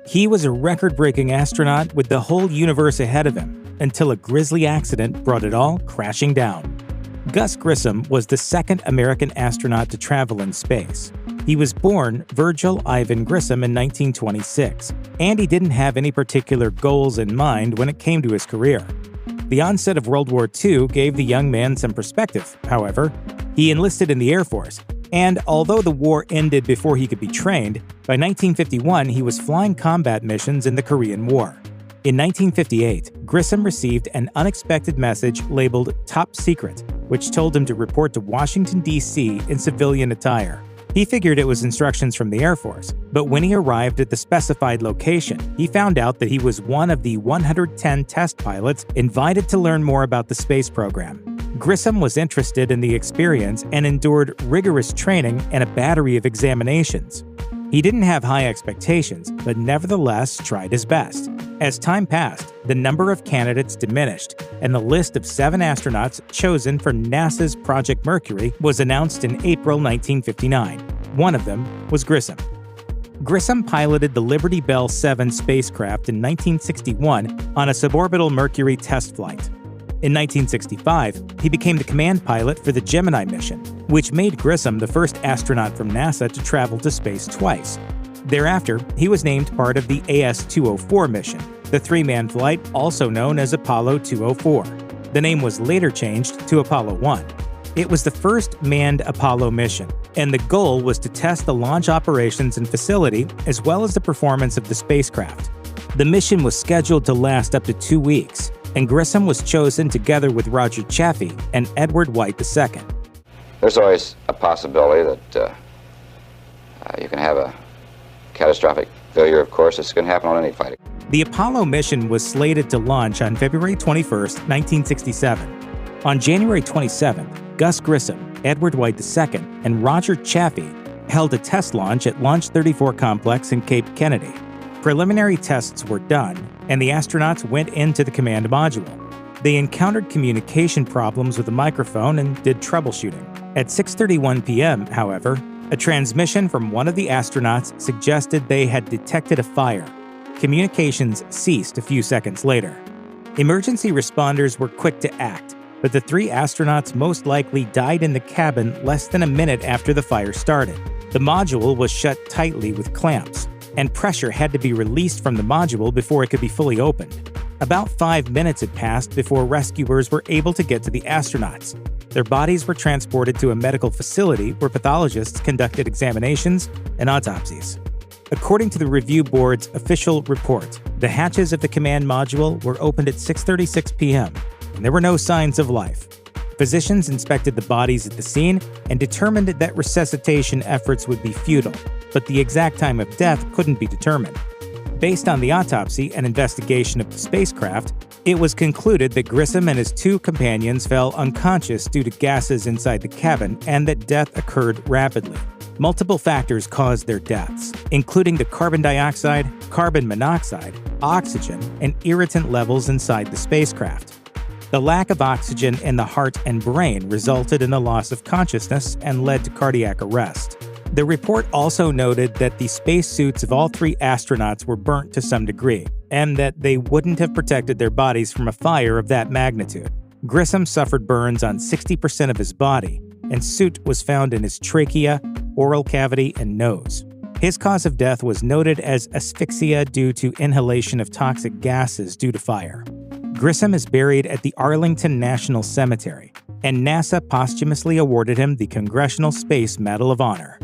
He was a record-breaking astronaut with the whole universe ahead of him, until a grisly accident brought it all crashing down. Gus Grissom was the second American astronaut to travel in space. He was born Virgil Ivan Grissom in 1926, and he didn't have any particular goals in mind when it came to his career. The onset of World War II gave the young man some perspective, however. He enlisted in the Air Force, and although the war ended before he could be trained, by 1951 he was flying combat missions in the Korean War. In 1958, Grissom received an unexpected message labeled Top Secret, which told him to report to Washington, D.C. in civilian attire. He figured it was instructions from the Air Force, but when he arrived at the specified location, he found out that he was one of the 110 test pilots invited to learn more about the space program. Grissom was interested in the experience and endured rigorous training and a battery of examinations. He didn't have high expectations, but nevertheless tried his best. As time passed, the number of candidates diminished, and the list of 7 astronauts chosen for NASA's Project Mercury was announced in April 1959. One of them was Grissom. Grissom piloted the Liberty Bell 7 spacecraft in 1961 on a suborbital Mercury test flight. In 1965, he became the command pilot for the Gemini mission, which made Grissom the first astronaut from NASA to travel to space twice. Thereafter, he was named part of the AS-204 mission, the 3-man flight also known as Apollo 204. The name was later changed to Apollo 1. It was the first manned Apollo mission, and the goal was to test the launch operations and facility as well as the performance of the spacecraft. The mission was scheduled to last up to 2 weeks, and Grissom was chosen together with Roger Chaffee and Edward White II. There's always a possibility that you can have a catastrophic failure, of course. It's going to happen on any flight. The Apollo mission was slated to launch on February 21, 1967. On January 27th, Gus Grissom, Edward White II, and Roger Chaffee held a test launch at Launch 34 Complex in Cape Kennedy. Preliminary tests were done, and the astronauts went into the command module. They encountered communication problems with the microphone and did troubleshooting. At 6:31 p.m., however, a transmission from one of the astronauts suggested they had detected a fire. Communications ceased a few seconds later. Emergency responders were quick to act, but the 3 astronauts most likely died in the cabin less than a minute after the fire started. The module was shut tightly with clamps, and pressure had to be released from the module before it could be fully opened. About 5 minutes had passed before rescuers were able to get to the astronauts. Their bodies were transported to a medical facility where pathologists conducted examinations and autopsies. According to the review board's official report, the hatches of the command module were opened at 6:36 p.m., and there were no signs of life. Physicians inspected the bodies at the scene and determined that resuscitation efforts would be futile, but the exact time of death couldn't be determined. Based on the autopsy and investigation of the spacecraft, it was concluded that Grissom and his 2 companions fell unconscious due to gases inside the cabin and that death occurred rapidly. Multiple factors caused their deaths, including the carbon dioxide, carbon monoxide, oxygen, and irritant levels inside the spacecraft. The lack of oxygen in the heart and brain resulted in the loss of consciousness and led to cardiac arrest. The report also noted that the spacesuits of all 3 astronauts were burnt to some degree, and that they wouldn't have protected their bodies from a fire of that magnitude. Grissom suffered burns on 60% of his body, and soot was found in his trachea, oral cavity, and nose. His cause of death was noted as asphyxia due to inhalation of toxic gases due to fire. Grissom is buried at the Arlington National Cemetery, and NASA posthumously awarded him the Congressional Space Medal of Honor.